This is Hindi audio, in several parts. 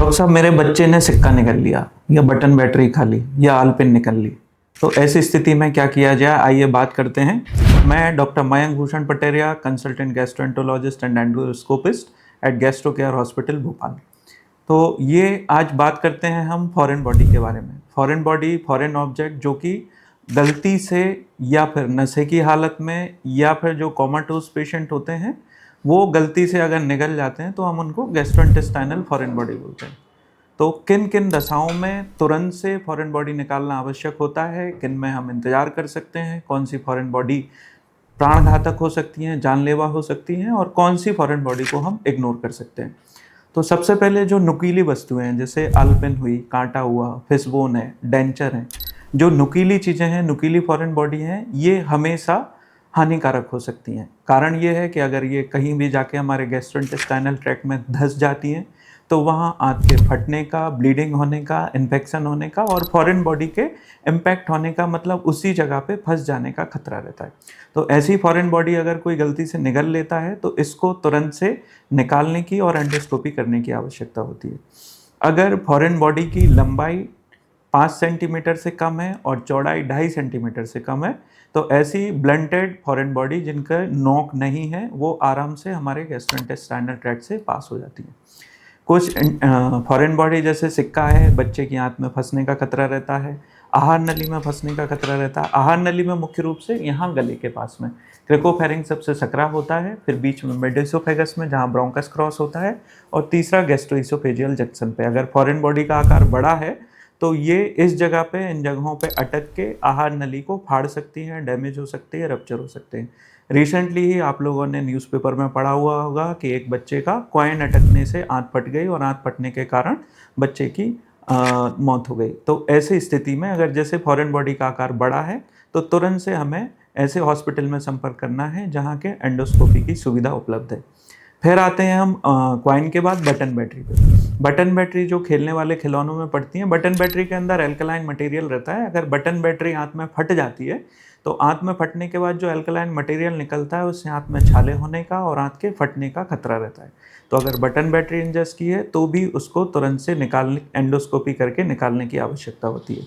डॉक्टर साहब मेरे बच्चे ने सिक्का निकाल लिया या बटन बैटरी खा ली या आलपिन निकल ली, तो ऐसी स्थिति में क्या किया जाए, आइए बात करते हैं। मैं doctor Mayank Bhushan Pateria, consultant gastroenterologist and endoscopist at Gastro Care Hospital Bhopal. तो ये आज बात करते हैं हम फॉरेन बॉडी के बारे में। फॉरेन बॉडी, फॉरेन ऑब्जेक्ट जो कि गलती से या फिर नशे की हालत में या फिर जो कोमाटोज पेशेंट होते हैं वो गलती से अगर निगल जाते हैं तो हम उनको गैस्ट्रोइंटेस्टाइनल फॉरेन बॉडी बोलते हैं। तो किन किन दशाओं में तुरंत से फॉरेन बॉडी निकालना आवश्यक होता है, किन में हम इंतजार कर सकते हैं, कौन सी फॉरेन बॉडी प्राणघातक हो सकती हैं, जानलेवा हो सकती हैं और कौन सी फॉरेन बॉडी को हम इग्नोर कर सकते हैं। तो सबसे पहले जो नुकीली वस्तुएं हैं जैसे आलपिन हुई, कांटा हुआ, फिशबोन है, डेंचर है, जो नुकीली चीज़ें हैं, नुकीली फॉरेन बॉडी हैं, ये हमेशा हानिकारक हो सकती हैं। कारण ये है कि अगर ये कहीं भी जाके हमारे गैस्ट्रोइंटेस्टाइनल ट्रैक्ट में धंस जाती हैं तो वहाँ आंत के फटने का, ब्लीडिंग होने का, इन्फेक्शन होने का और फॉरेन बॉडी के इम्पैक्ट होने का मतलब उसी जगह पे फंस जाने का खतरा रहता है। तो ऐसी फॉरेन बॉडी अगर कोई गलती से निगल लेता है तो इसको तुरंत से निकालने की और एंडोस्कोपी करने की आवश्यकता होती है। अगर फॉरेन बॉडी की लंबाई 5 सेंटीमीटर से कम है और चौड़ाई 2.5 सेंटीमीटर से कम है तो ऐसी ब्लंटेड फॉरेन बॉडी जिनका नोक नहीं है वो आराम से हमारे गैस्ट्रोइंटेस्टाइनल ट्रैक्ट से पास हो जाती है। कुछ फॉरेन बॉडी जैसे सिक्का है, बच्चे की आंत में फंसने का खतरा रहता है, आहार नली में फंसने का खतरा रहता है। आहार नली में मुख्य रूप से यहाँ गले के पास में क्रेकोफेरिंग सबसे सकरा होता है, फिर बीच में मिडइसोफेगस में जहाँ ब्रोंकस क्रॉस होता है और तीसरा गैस्ट्रोइसोफेजियल जंक्शन पे। अगर फॉरेन बॉडी का आकार बड़ा है तो ये इस जगह पे, इन जगहों पे अटक के आहार नली को फाड़ सकती हैं, डैमेज हो सकती है, रप्चर हो सकते हैं। रिसेंटली ही आप लोगों ने न्यूज़पेपर में पढ़ा हुआ होगा कि एक बच्चे का कॉइन अटकने से आंत फट गई और आंत फटने के कारण बच्चे की मौत हो गई। तो ऐसी स्थिति में अगर जैसे फॉरेन बॉडी का आकार बड़ा है तो तुरंत से हमें ऐसे हॉस्पिटल में संपर्क करना है जहाँ के एंडोस्कोपी की सुविधा उपलब्ध है। फिर आते हैं हम कॉइन के बाद बटन बैटरी पे। बटन बैटरी जो खेलने वाले खिलौनों में पड़ती हैं, बटन बैटरी के अंदर एल्कलाइन मटेरियल रहता है। अगर बटन बैटरी आंत में फट जाती है तो आंत में फटने के बाद जो एल्कलाइन मटेरियल निकलता है उससे आंत में छाले होने का और आंत के फटने का खतरा रहता है। तो अगर बटन बैटरी इंजेस्ट की है तो भी उसको तुरंत से निकालने, एंडोस्कोपी करके निकालने की आवश्यकता होती है।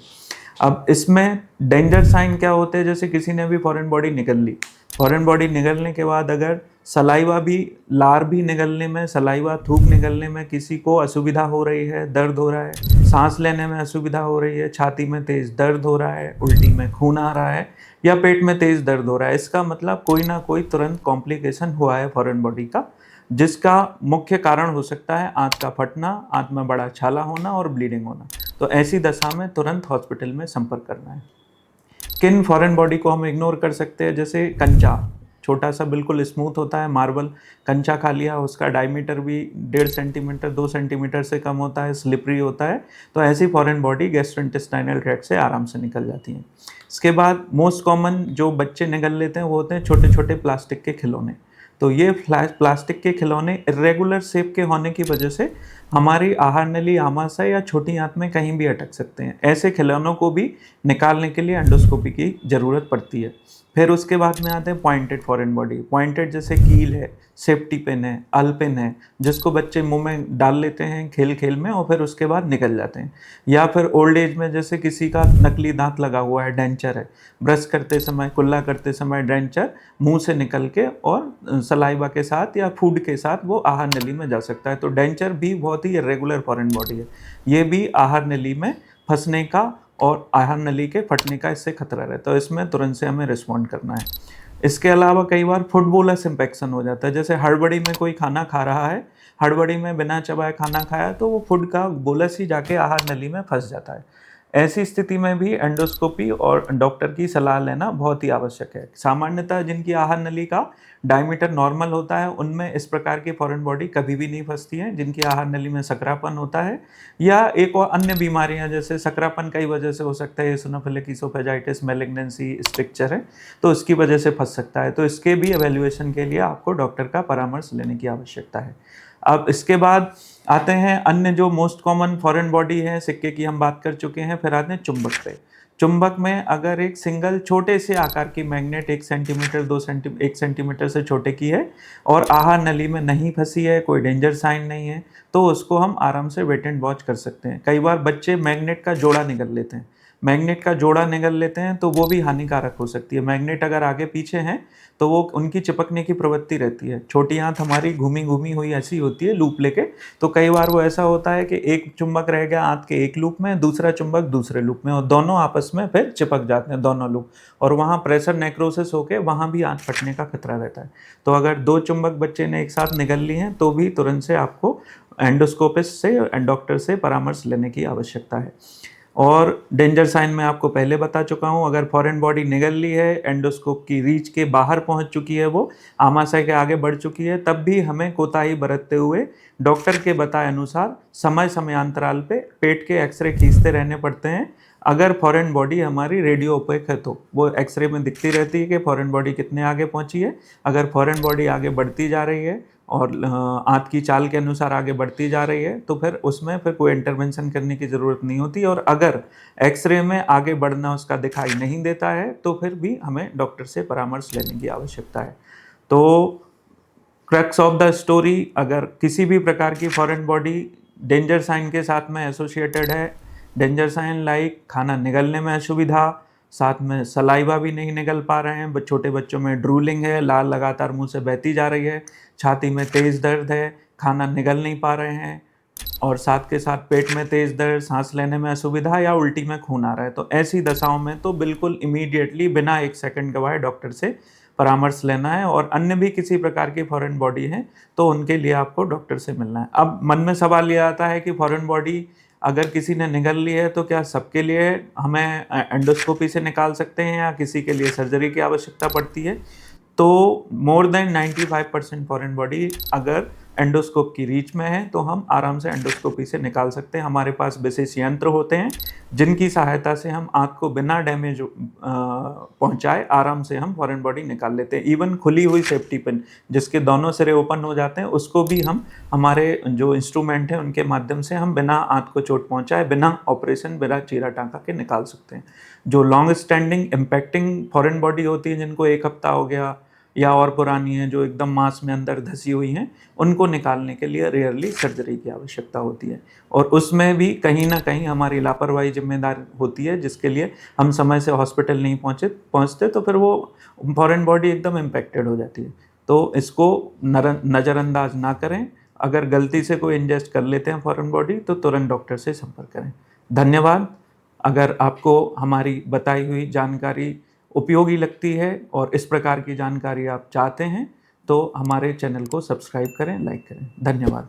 अब इसमें डेंजर साइन क्या होते हैं, जैसे किसी ने भी फॉरेन बॉडी निकल ली, फॉरेन बॉडी निकलने के बाद अगर सलाइवा भी, लार भी निकलने में, सलाइवा थूक निकलने में किसी को असुविधा हो रही है, दर्द हो रहा है, सांस लेने में असुविधा हो रही है, छाती में तेज दर्द हो रहा है, उल्टी में खून आ रहा है या पेट में तेज दर्द हो रहा है, इसका मतलब कोई ना कोई तुरंत कॉम्प्लिकेशन हुआ है फॉरेन बॉडी का, जिसका मुख्य कारण हो सकता है आंत का फटना, आंत में बड़ा छाला होना और ब्लीडिंग होना। तो ऐसी दशा में तुरंत हॉस्पिटल में संपर्क करना है। किन फॉरेन बॉडी को हम इग्नोर कर सकते हैं, जैसे कंचा, छोटा सा बिल्कुल स्मूथ होता है, मार्बल कंचा खा लिया, उसका डायमीटर भी 1.5 सेंटीमीटर 2 सेंटीमीटर से कम होता है, स्लिपरी होता है, तो ऐसी फॉरेन बॉडी गैस्ट्रोइंटेस्टाइनल ट्रैक्ट से आराम से निकल जाती हैं। इसके बाद मोस्ट कॉमन जो बच्चे निगल लेते हैं वो होते हैं छोटे छोटे प्लास्टिक के खिलौने। तो ये प्लास्टिक के खिलौने इरेगुलर शेप के होने की वजह से हमारी आहार नली, आमाशय या छोटी आंत में कहीं भी अटक सकते हैं। ऐसे खिलौनों को भी निकालने के लिए एंडोस्कोपी की ज़रूरत पड़ती है। फिर उसके बाद में आते हैं पॉइंटेड फॉरेन बॉडी। पॉइंटेड जैसे कील है, सेफ्टी पिन है, अल्पिन है, जिसको बच्चे मुंह में डाल लेते हैं खेल खेल में और फिर उसके बाद निकल जाते हैं। या फिर ओल्ड एज में जैसे किसी का नकली दांत लगा हुआ है, डेंचर है, ब्रश करते समय, कुल्ला करते समय डेंचर मुंह से निकल के और सलाइवा के साथ या फूड के साथ वो आहार नली में जा सकता है। तो डेंचर भी बहुत ही इरेगुलर फॉरेन बॉडी है, ये भी आहार नली में फंसने का और आहार नली के फटने का इससे खतरा रहता है, तो इसमें तुरंत से हमें रिस्पॉन्ड करना है। इसके अलावा कई बार फूड बोलस इन्फेक्शन हो जाता है, जैसे हड़बड़ी में कोई खाना खा रहा है, हड़बड़ी में बिना चबाए खाना खाया तो वो फूड का बोलस ही जाके आहार नली में फंस जाता है। ऐसी स्थिति में भी एंडोस्कोपी और डॉक्टर की सलाह लेना बहुत ही आवश्यक है। सामान्यतः जिनकी आहार नली का डायमीटर नॉर्मल होता है उनमें इस प्रकार की फॉरेन बॉडी कभी भी नहीं फंसती है। जिनकी आहार नली में सकरापन होता है या एक और अन्य बीमारियां, जैसे सकरापन कई वजह से हो सकता है, एसिनोफिलिक इसोफेजाइटिस, मैलिग्नेंसी, स्ट्रिक्चर है, तो इसकी वजह से फंस सकता है। तो इसके भी एवेल्युएशन के लिए आपको डॉक्टर का परामर्श लेने की आवश्यकता है। अब इसके बाद आते हैं अन्य जो मोस्ट कॉमन फॉरेन बॉडी है, सिक्के की हम बात कर चुके हैं, फिर आते हैं चुंबक पे। चुंबक में अगर एक सिंगल छोटे से आकार की मैग्नेट 1 सेंटीमीटर 1 सेंटीमीटर से छोटे की है और आहार नली में नहीं फंसी है, कोई डेंजर साइन नहीं है, तो उसको हम आराम से वेट एंड वॉच कर सकते हैं। कई बार बच्चे मैग्नेट का जोड़ा निगल लेते हैं, मैग्नेट का जोड़ा निगल लेते हैं तो वो भी हानिकारक हो सकती है। मैग्नेट अगर आगे पीछे हैं तो वो उनकी चिपकने की प्रवृत्ति रहती है। छोटी आंत हमारी घूमी घूमी हुई ऐसी होती है लूप लेके, तो कई बार वो ऐसा होता है कि एक चुंबक रह गया आंत के एक लूप में, दूसरा चुंबक दूसरे लूप में, और दोनों आपस में फिर चिपक जाते हैं दोनों लूप, और वहाँ प्रेशर नेक्रोसिस होकर वहाँ भी आंत फटने का खतरा रहता है। तो अगर 2 चुंबक बच्चे ने एक साथ निगल ली हैं तो भी तुरंत से आपको एंडोस्कोपिस्ट से, डॉक्टर से परामर्श लेने की आवश्यकता है। और डेंजर साइन मैं आपको पहले बता चुका हूँ। अगर फॉरेन बॉडी निगल ली है, एंडोस्कोप की रीच के बाहर पहुँच चुकी है, वो आमाशय के आगे बढ़ चुकी है, तब भी हमें कोताही बरतते हुए डॉक्टर के बताए अनुसार समय समयांतराल पे पेट के एक्सरे खींचते रहने पड़ते हैं। अगर फॉरेन बॉडी हमारी रेडियो ओपेक है तो वो एक्सरे में दिखती रहती है कि फॉरेन बॉडी कितने आगे पहुंची है। अगर फॉरेन बॉडी आगे बढ़ती जा रही है और आंत की चाल के अनुसार आगे बढ़ती जा रही है तो फिर उसमें फिर कोई इंटरवेंशन करने की ज़रूरत नहीं होती। और अगर एक्सरे में आगे बढ़ना उसका दिखाई नहीं देता है तो फिर भी हमें डॉक्टर से परामर्श लेने की आवश्यकता है। तो क्रक्स ऑफ द स्टोरी, अगर किसी भी प्रकार की फॉरेन बॉडी डेंजर साइन के साथ में एसोसिएटेड है, डेंजर साइन लाइक खाना निगलने में असुविधा, साथ में सलाइवा भी नहीं निकल पा रहे हैं, छोटे बच्चों में ड्रूलिंग है, लाल लगातार मुंह से बहती जा रही है, छाती में तेज़ दर्द है, खाना निगल नहीं पा रहे हैं, और साथ के साथ पेट में तेज़ दर्द, सांस लेने में असुविधा या उल्टी में खून आ रहा है, तो ऐसी दशाओं में तो बिल्कुल इमीडिएटली बिना 1 सेकंड गवाए डॉक्टर से परामर्श लेना है। और अन्य भी किसी प्रकार की फॉरेन बॉडी है तो उनके लिए आपको डॉक्टर से मिलना है। अब मन में सवाल ये आता है कि फॉरेन बॉडी अगर किसी ने निगल ली है तो क्या सबके लिए हमें एंडोस्कोपी से निकाल सकते हैं या किसी के लिए सर्जरी की आवश्यकता पड़ती है? तो मोर देन 95% फॉरेन बॉडी अगर एंडोस्कोप की रीच में है तो हम आराम से एंडोस्कोपी से निकाल सकते हैं। हमारे पास विशेष यंत्र होते हैं जिनकी सहायता से हम आँख को बिना डैमेज पहुंचाए आराम से हम फॉरेन बॉडी निकाल लेते हैं। इवन खुली हुई सेफ्टी पिन जिसके दोनों सिरे ओपन हो जाते हैं उसको भी हम हमारे जो इंस्ट्रूमेंट हैं उनके माध्यम से हम बिना आँख को चोट पहुंचाए, बिना ऑपरेशन, बिना चीरा टाँका के निकाल सकते हैं। जो long standing impacting foreign body होती है जिनको 1 हफ्ता हो गया या और पुरानी है, जो एकदम मांस में अंदर धसी हुई हैं, उनको निकालने के लिए रेयरली सर्जरी की आवश्यकता होती है। और उसमें भी कहीं ना कहीं हमारी लापरवाही जिम्मेदार होती है, जिसके लिए हम समय से हॉस्पिटल नहीं पहुंचते तो फिर वो फॉरेन बॉडी एकदम इम्पेक्टेड हो जाती है। तो इसको नज़रअंदाज ना करें। अगर गलती से कोई इंजेस्ट कर लेते हैं फॉरेन बॉडी तो तुरंत डॉक्टर से संपर्क करें। धन्यवाद। अगर आपको हमारी बताई हुई जानकारी उपयोगी लगती है और इस प्रकार की जानकारी आप चाहते हैं तो हमारे चैनल को सब्सक्राइब करें, लाइक करें। धन्यवाद।